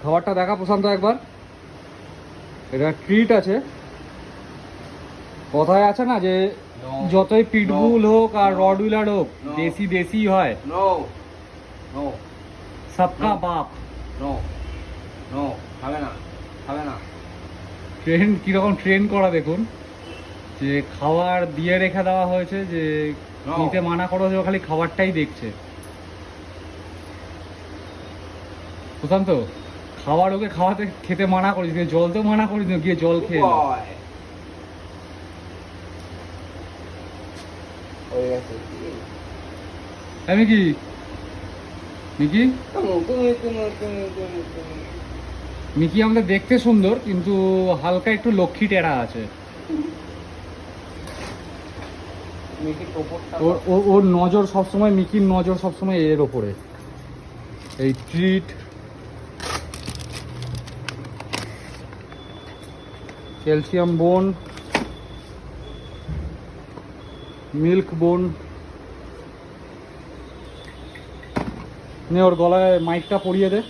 খাবারটা দেখা প্রশান্ত একবার। এটা ট্রিট আছে। কথায় আছে না যে যতই পিটবুল হোক আর রড হুইলার হোক, দেশি দেশি হয়। নো নো সবকা বাপ। নো নো, খাবে না, খাবে না। ট্রেন কিরকম ট্রেন করা দেখুন, যে খাবার দিয়ে রেখে দেওয়া হয়েছে, যে নিতে মানা করা হয়েছে, খালি খাবারটাই দেখছে। প্রশান্ত, খাবার ওকে খাওয়াতে খেতে মানা করিস, জল তো মানা করিস না, গিয়ে জল খেয়ে নাও। হ্যাঁ মিকি, মিকি মিকি আমাদের দেখতে সুন্দর, কিন্তু হালকা একটু লক্ষ্মী টেরা আছে। ওর নজর সবসময়, মিকির নজর সবসময় এর ওপরে। এই ট্রিট, ক্যালসিয়াম বোন, মিল্ক বোন। নে ওর গলায় মাইকটা পরিয়ে দে।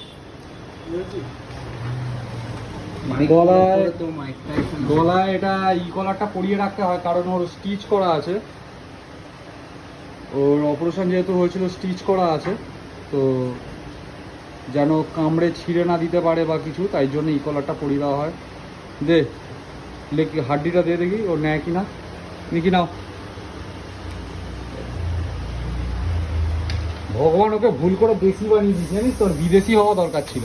গলায় এটা কলারটা পরিয়ে রাখতে হয়, কারণ ওর স্টিচ করা আছে। ওর অপারেশন যেহেতু হয়েছিল, স্টিচ করা আছে, তো যেন কামড়ে ছিঁড়ে না দিতে পারে বা কিছু, তাই জন্য কলারটা পরিয়ে দেওয়া হয়। দে হাড্ডিটা দিয়ে দেখি ওর নেয় কিনা। নিকি নাও। ভগবান ওকে ভুল করে দেশি বানিয়ে দিচ্ছে, জানিস, তোর বিদেশি হওয়া দরকার ছিল।